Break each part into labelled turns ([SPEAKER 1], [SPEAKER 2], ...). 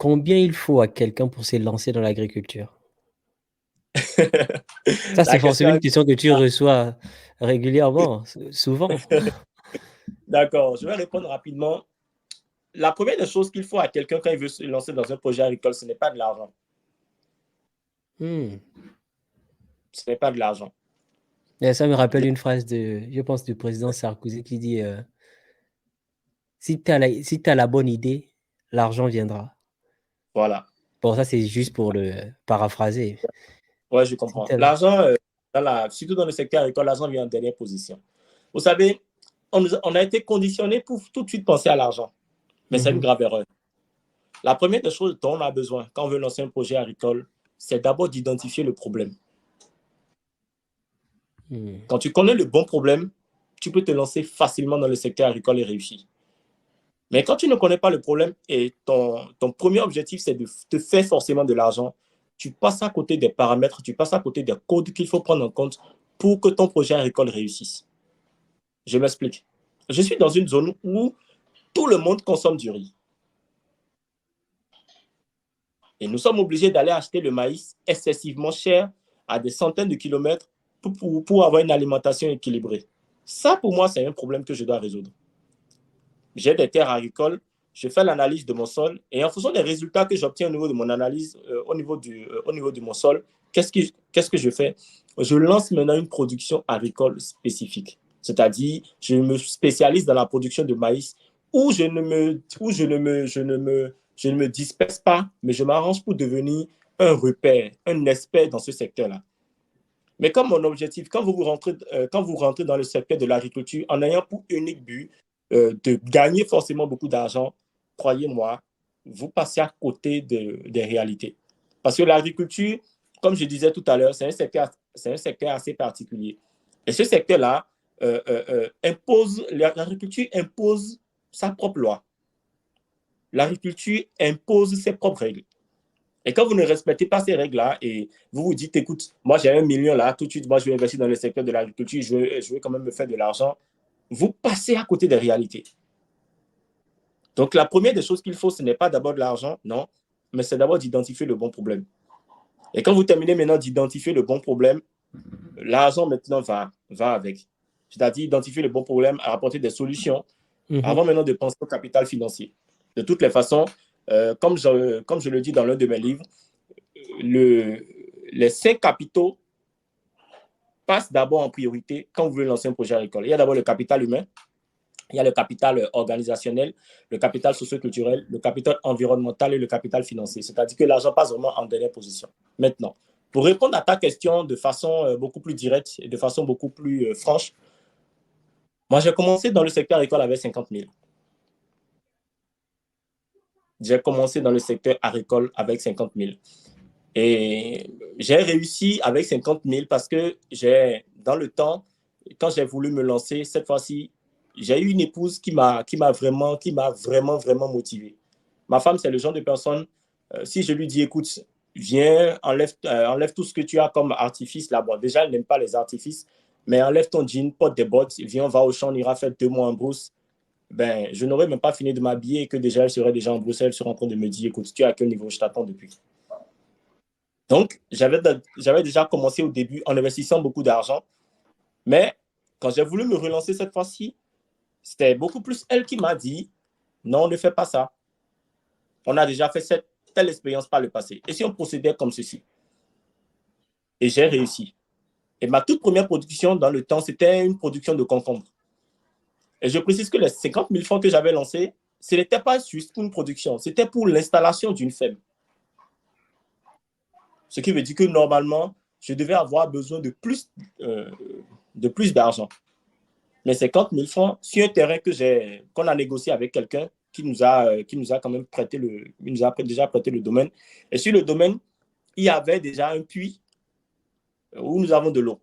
[SPEAKER 1] Combien il faut à quelqu'un pour se lancer dans l'agriculture? Ça, c'est
[SPEAKER 2] La question
[SPEAKER 1] forcément
[SPEAKER 2] est...
[SPEAKER 1] une question que tu reçois régulièrement, souvent.
[SPEAKER 2] D'accord, je vais répondre rapidement. La première des choses qu'il faut à quelqu'un quand il veut se lancer dans un projet agricole, ce n'est pas de l'argent.
[SPEAKER 1] Hmm.
[SPEAKER 2] Ce n'est pas de l'argent.
[SPEAKER 1] Et ça me rappelle une phrase je pense, du président Sarkozy qui dit si si t'as la bonne idée, l'argent viendra.
[SPEAKER 2] Voilà.
[SPEAKER 1] Bon, ça, c'est juste pour le paraphraser.
[SPEAKER 2] Ouais, je
[SPEAKER 1] Si
[SPEAKER 2] comprends.
[SPEAKER 1] t'as la-
[SPEAKER 2] L'argent, surtout dans le secteur agricole, l'argent vient en dernière position. Vous savez, on a été conditionné pour tout de suite penser à l'argent. Mais c'est une
[SPEAKER 1] Mhm.
[SPEAKER 2] grave erreur. La première des choses dont on a besoin quand on veut lancer un projet agricole, c'est d'abord d'identifier le problème.
[SPEAKER 1] Hmm.
[SPEAKER 2] Quand tu connais le bon problème, tu peux te lancer facilement dans le secteur agricole et réussir. Mais quand tu ne connais pas le problème et ton premier objectif, c'est de te faire forcément de l'argent, tu passes à côté des paramètres, tu passes à côté des codes qu'il faut prendre en compte pour que ton projet agricole réussisse. Je m'explique. Je suis dans une zone où tout le monde consomme du riz. Et nous sommes obligés d'aller acheter le maïs excessivement cher à des centaines de kilomètres pour avoir une alimentation équilibrée. Ça, pour moi, c'est un problème que je dois résoudre. J'ai des terres agricoles, je fais l'analyse de mon sol et en fonction des résultats que j'obtiens au niveau de mon analyse, au niveau de mon sol, qu'est-ce que je fais? Je lance maintenant une production agricole spécifique. C'est-à-dire, je me spécialise dans la production de maïs où je ne me disperse pas, mais je m'arrange pour devenir un repère, un expert dans ce secteur-là. Mais comme mon objectif, quand vous rentrez dans le secteur de l'agriculture en ayant pour unique but de gagner forcément beaucoup d'argent, croyez-moi, vous passez à côté des réalités. Parce que l'agriculture, comme je disais tout à l'heure, c'est un secteur assez particulier. Et ce secteur-là l'agriculture impose sa propre loi. L'agriculture impose ses propres règles. Et quand vous ne respectez pas ces règles-là et vous vous dites, écoute, moi j'ai 1 million là, tout de suite, moi je vais investir dans le secteur de l'agriculture, je veux quand même me faire de l'argent, vous passez à côté des réalités. Donc la première des choses qu'il faut, ce n'est pas d'abord de l'argent, non, mais c'est d'abord d'identifier le bon problème. Et quand vous terminez maintenant d'identifier le bon problème, l'argent maintenant va avec. C'est-à-dire identifier le bon problème, apporter des solutions,
[SPEAKER 1] Mhm.
[SPEAKER 2] avant maintenant de penser au capital financier. De toutes les façons, comme je le dis dans l'un de mes livres, le, les 5 capitaux passe d'abord en priorité quand vous voulez lancer un projet agricole. Il y a d'abord le capital humain, il y a le capital organisationnel, le capital socioculturel, le capital environnemental et le capital financier. C'est-à-dire que l'argent passe vraiment en dernière position. Maintenant, pour répondre à ta question de façon beaucoup plus directe et de façon beaucoup plus franche, moi j'ai commencé dans le secteur agricole avec 50 000. J'ai commencé dans le secteur agricole avec 50 000. Et j'ai réussi avec 50 000 parce que dans le temps, quand j'ai voulu me lancer, cette fois-ci, j'ai eu une épouse qui m'a vraiment motivé. Ma femme, c'est le genre de personne, si je lui dis, écoute, viens, enlève tout ce que tu as comme artifice là. Bon, déjà, elle n'aime pas les artifices, mais enlève ton jean, porte des bottes, viens, on va au champ, on ira faire 2 mois en brousse. Ben, je n'aurais même pas fini de m'habiller que déjà, elle serait déjà en Bruxelles, elle serait en train de me dire, écoute, tu es à quel niveau je t'attends depuis. Donc, j'avais déjà commencé au début en investissant beaucoup d'argent. Mais quand j'ai voulu me relancer cette fois-ci, c'était beaucoup plus elle qui m'a dit, non, ne fais pas ça. On a déjà fait cette telle expérience par le passé. Et si on procédait comme ceci? Et j'ai réussi. Et ma toute première production dans le temps, c'était une production de concombre. Et je précise que les 50 000 francs que j'avais lancés, ce n'était pas juste pour une production, c'était pour l'installation d'une ferme. Ce qui veut dire que normalement, je devais avoir besoin euh, de plus d'argent. Mais 50 000 francs sur un terrain qu'on a négocié avec quelqu'un qui nous a quand même il nous a déjà prêté le domaine. Et sur le domaine, il y avait déjà un puits où nous avons de l'eau.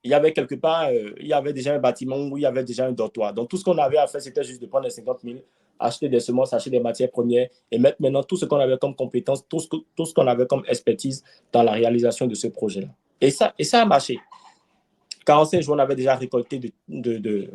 [SPEAKER 2] Il y avait quelque part, il y avait déjà un bâtiment où il y avait déjà un dortoir. Donc tout ce qu'on avait à faire, c'était juste de prendre les 50 000, acheter des semences, acheter des matières premières et mettre maintenant tout ce qu'on avait comme compétences, tout ce qu'on avait comme expertise dans la réalisation de ce projet-là. Et ça a marché. 45 jours, on avait déjà récolté de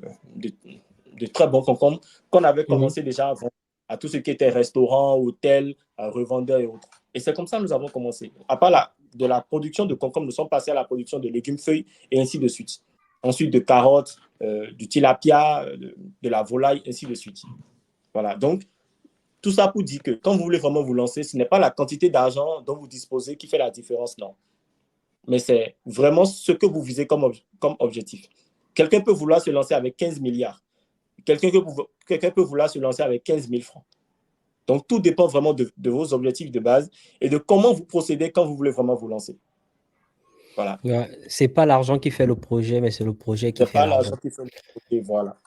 [SPEAKER 2] très bons concombres qu'on avait
[SPEAKER 1] Mhm.
[SPEAKER 2] commencé déjà à vendre à tout ce qui était restaurant, hôtel, revendeur et autres. Et c'est comme ça que nous avons commencé. À part de la production de concombre, nous sommes passés à la production de légumes feuilles et ainsi de suite. Ensuite, de carottes, du tilapia, de la volaille, ainsi de suite. Voilà. Donc, tout ça pour dire que quand vous voulez vraiment vous lancer, ce n'est pas la quantité d'argent dont vous disposez qui fait la différence, non. Mais c'est vraiment ce que vous visez comme objectif. Quelqu'un peut vouloir se lancer avec 15 milliards. Quelqu'un peut vouloir se lancer avec 15 000 francs. Donc, tout dépend vraiment de vos objectifs de base et de comment vous procédez quand vous voulez vraiment vous lancer. Voilà.
[SPEAKER 1] Ouais, c'est pas l'argent qui fait le projet, mais c'est le projet qui
[SPEAKER 2] C'est
[SPEAKER 1] fait
[SPEAKER 2] pas
[SPEAKER 1] l'argent.
[SPEAKER 2] l'argent qui fait le projet, voilà.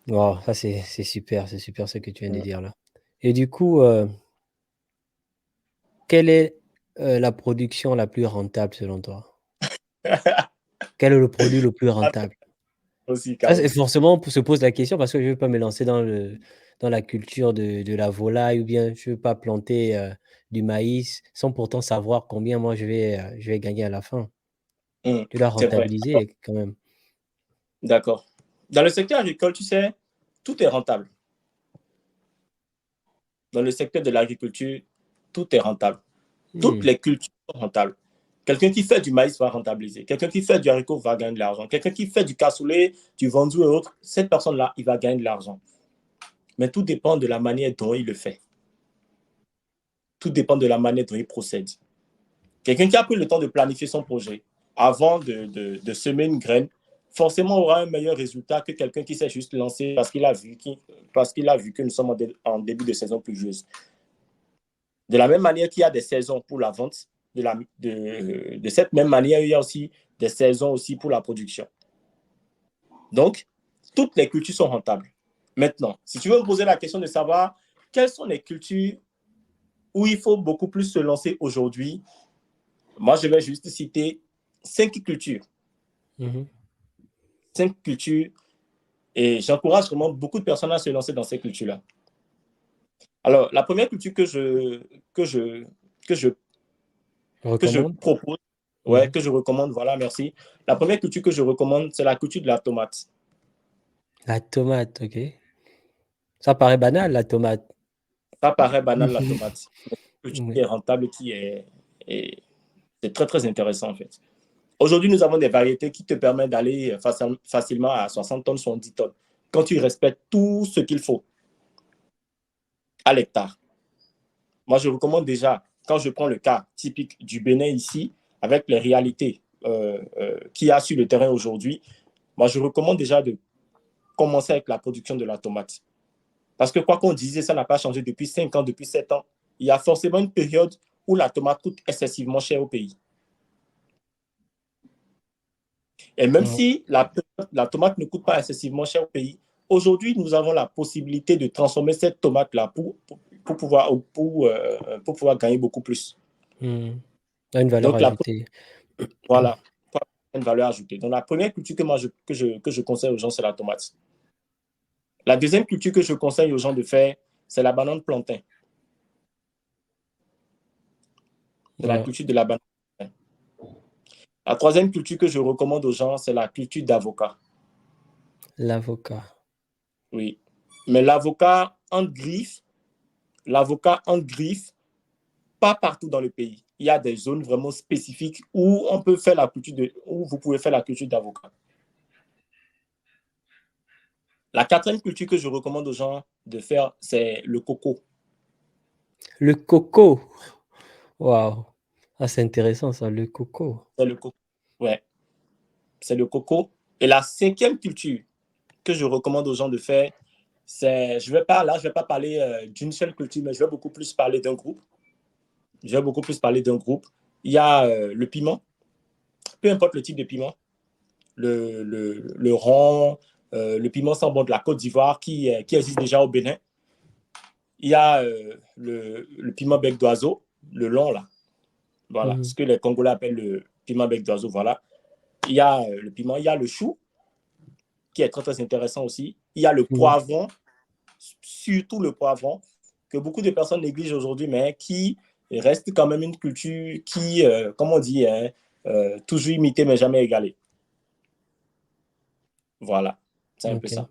[SPEAKER 1] Wow, ça c'est super ce que tu viens de dire là. Et du coup, quelle est la production la plus rentable selon toi? Quel est le produit le plus rentable?
[SPEAKER 2] Aussi,
[SPEAKER 1] Ça, c'est
[SPEAKER 2] Carlos.
[SPEAKER 1] forcément pour se pose la question parce que je ne veux pas me lancer dans la culture de la volaille ou bien je ne veux pas planter du maïs sans pourtant savoir combien moi je vais gagner à la fin. Tu dois
[SPEAKER 2] C'est vrai.
[SPEAKER 1] rentabiliser quand même.
[SPEAKER 2] D'accord. Dans le secteur agricole, tu sais, tout est rentable. Dans le secteur de l'agriculture, tout est rentable. Toutes
[SPEAKER 1] Hmm,
[SPEAKER 2] les cultures sont rentables. Quelqu'un qui fait du maïs va rentabiliser. Quelqu'un qui fait du haricot va gagner de l'argent. Quelqu'un qui fait du cassoulet, du vendu et autres, cette personne-là, il va gagner de l'argent. Mais tout dépend de la manière dont il le fait. Tout dépend de la manière dont il procède. Quelqu'un qui a pris le temps de planifier son projet avant de semer une graine, forcément aura un meilleur résultat que quelqu'un qui s'est juste lancé parce qu'il a vu que nous sommes en début de saison pluvieuse. De la même manière qu'il y a des saisons pour la vente, de cette même manière, il y a aussi des saisons aussi pour la production. Donc, toutes les cultures sont rentables. Maintenant, si tu veux me poser la question de savoir quelles sont les cultures où il faut beaucoup plus se lancer aujourd'hui, moi, je vais juste citer 5 cultures.
[SPEAKER 1] mhm.
[SPEAKER 2] 5 cultures et j'encourage vraiment beaucoup de personnes à se lancer dans ces cultures-là. Alors, la première culture que je, que je, que je
[SPEAKER 1] Recommande?
[SPEAKER 2] propose, ouais,
[SPEAKER 1] Mhm.
[SPEAKER 2] que je recommande, voilà, merci. La première culture que je recommande, c'est la culture de la tomate.
[SPEAKER 1] La tomate, ok. Ça paraît banal, la tomate.
[SPEAKER 2] Ça paraît banal, la
[SPEAKER 1] Mhm.
[SPEAKER 2] tomate. Mais c'est une culture qui
[SPEAKER 1] Oui.
[SPEAKER 2] est rentable, et c'est très, très intéressant, en fait. Aujourd'hui, nous avons des variétés qui te permettent d'aller facilement à 60 tonnes, 70 tonnes. Quand tu respectes tout ce qu'il faut à l'hectare. Moi, je recommande déjà, quand je prends le cas typique du Bénin ici, avec les réalités qu'il y a sur le terrain aujourd'hui, moi, je recommande déjà de commencer avec la production de la tomate. Parce que quoi qu'on disait, ça n'a pas changé depuis 5 ans, depuis 7 ans. Il y a forcément une période où la tomate coûte excessivement cher au pays. Et même
[SPEAKER 1] Ouais.
[SPEAKER 2] si la tomate ne coûte pas excessivement cher au pays, aujourd'hui, nous avons la possibilité de transformer cette tomate-là pour pouvoir gagner beaucoup plus.
[SPEAKER 1] Hmm. A une valeur
[SPEAKER 2] Donc, la
[SPEAKER 1] ajoutée.
[SPEAKER 2] Voilà, une valeur ajoutée. Donc, la première culture que je conseille aux gens, c'est la tomate. La deuxième culture que je conseille aux gens de faire, c'est la banane plantain. C'est la
[SPEAKER 1] Ouais.
[SPEAKER 2] culture de la banane plantain. La troisième culture que je recommande aux gens, c'est la culture d'avocat.
[SPEAKER 1] L'avocat.
[SPEAKER 2] Oui. Mais l'avocat en griffe, pas partout dans le pays. Il y a des zones vraiment spécifiques où où vous pouvez faire la culture d'avocat. La quatrième culture que je recommande aux gens de faire, c'est le coco.
[SPEAKER 1] Le coco. Waouh. Ah, c'est intéressant ça, le coco.
[SPEAKER 2] C'est le coco. Ouais, c'est le coco. Et la cinquième culture que je recommande aux gens de faire, je vais pas parler d'une seule culture, mais je vais beaucoup plus parler d'un groupe. Je vais beaucoup plus parler d'un groupe. Il y a le piment, peu importe le type de piment, le rond, le piment sans bon de la Côte d'Ivoire qui existe déjà au Bénin. Il y a le piment bec d'oiseau, le long là. Voilà, ce
[SPEAKER 1] Mhm.
[SPEAKER 2] que les Congolais appellent le piment bec d'oiseau. Voilà. Il y a le piment, il y a le chou, qui est très, très intéressant aussi. Il y a le
[SPEAKER 1] Mhm.
[SPEAKER 2] poivron, surtout le poivron, que beaucoup de personnes négligent aujourd'hui, mais qui reste quand même une culture qui, comme on dit, hein, toujours imitée, mais jamais égalée. Voilà, c'est un peu
[SPEAKER 1] Ok.
[SPEAKER 2] ça.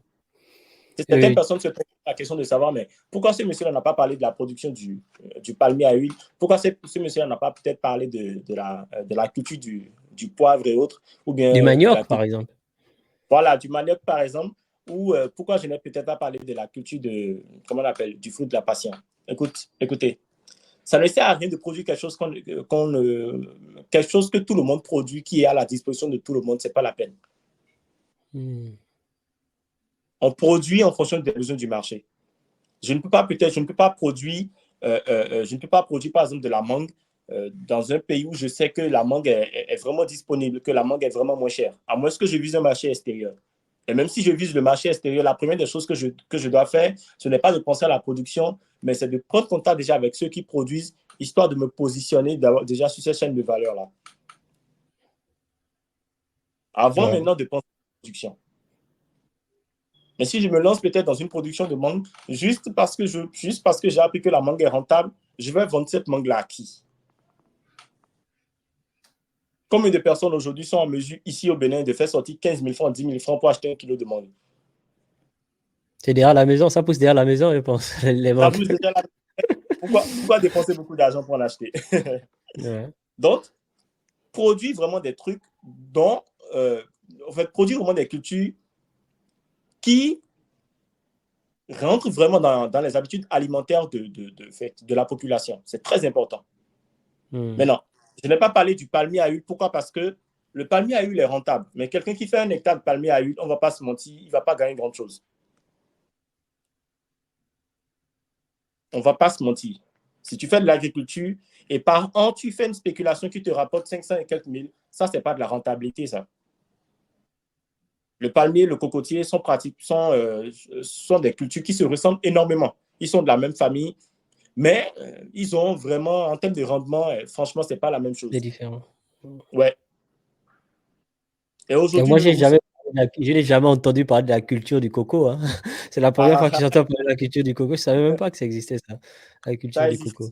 [SPEAKER 2] Certaines
[SPEAKER 1] Oui.
[SPEAKER 2] personnes se posent la question de savoir, mais pourquoi ce monsieur-là n'a pas parlé de la production du palmier à huile? Pourquoi ce monsieur-là n'a pas peut-être parlé de la culture du poivre et autres, ou
[SPEAKER 1] Du
[SPEAKER 2] bien de la
[SPEAKER 1] manioc, par
[SPEAKER 2] culture,
[SPEAKER 1] exemple.
[SPEAKER 2] voilà, du manioc, par exemple, ou pourquoi je n'ai peut-être pas parlé de la culture comment on appelle, du fruit de la passion. Écoutez, ça ne sert à rien de produire quelque chose, quelque chose que tout le monde produit, qui est à la disposition de tout le monde, c'est pas la peine.
[SPEAKER 1] Hmm.
[SPEAKER 2] On produit en fonction des besoins du marché. Je ne peux pas produire, je ne peux pas produire par exemple de la mangue dans un pays où je sais que la mangue est vraiment disponible, que la mangue est vraiment moins chère, à moins que je vise un marché extérieur. Et même si je vise le marché extérieur, la première des choses que je dois faire, ce n'est pas de penser à la production, mais c'est de prendre contact déjà avec ceux qui produisent, histoire de me positionner déjà sur cette chaîne de valeur-là. Avant
[SPEAKER 1] Ouais.
[SPEAKER 2] maintenant de penser à la production. Mais si je me lance peut-être dans une production de mangue, juste parce que j'ai appris que la mangue est rentable, je vais vendre cette mangue-là à qui? Combien de personnes aujourd'hui sont en mesure, ici au Bénin, de faire sortir 15 000 francs, 10 000 francs pour acheter un kilo de mangue?
[SPEAKER 1] C'est derrière la maison, ça pousse derrière la maison, je pense, les
[SPEAKER 2] Ça
[SPEAKER 1] mangues.
[SPEAKER 2] pousse déjà là. Pourquoi dépenser beaucoup d'argent pour en acheter?
[SPEAKER 1] Ouais.
[SPEAKER 2] Donc, produire vraiment des trucs dont, en fait, produire vraiment des cultures qui rentrent vraiment dans les habitudes alimentaires de la population. C'est très important.
[SPEAKER 1] Hmm.
[SPEAKER 2] Maintenant, je n'ai pas parlé du palmier à huile. Pourquoi? Parce que le palmier à huile est rentable. Mais quelqu'un qui fait un hectare de palmier à huile, on ne va pas se mentir, il ne va pas gagner grand-chose. On ne va pas se mentir. Si tu fais de l'agriculture et par an, tu fais une spéculation qui te rapporte 500 et quelques mille, ça, ce n'est pas de la rentabilité, ça. Le palmier, le cocotier sont des cultures qui se ressemblent énormément. Ils sont de la même famille, mais ils ont vraiment, en termes de rendement, franchement, ce n'est pas la même
[SPEAKER 1] C'est
[SPEAKER 2] chose.
[SPEAKER 1] différent.
[SPEAKER 2] Ouais. Et
[SPEAKER 1] Et
[SPEAKER 2] aujourd'hui,
[SPEAKER 1] moi,
[SPEAKER 2] le Roussel.
[SPEAKER 1] je n'ai jamais entendu parler de la culture du coco, hein. C'est la première fois que
[SPEAKER 2] Ah,
[SPEAKER 1] j'entends parler de la culture du coco. Je savais même pas que ça existait, ça, la culture
[SPEAKER 2] ça
[SPEAKER 1] du
[SPEAKER 2] existe.
[SPEAKER 1] coco.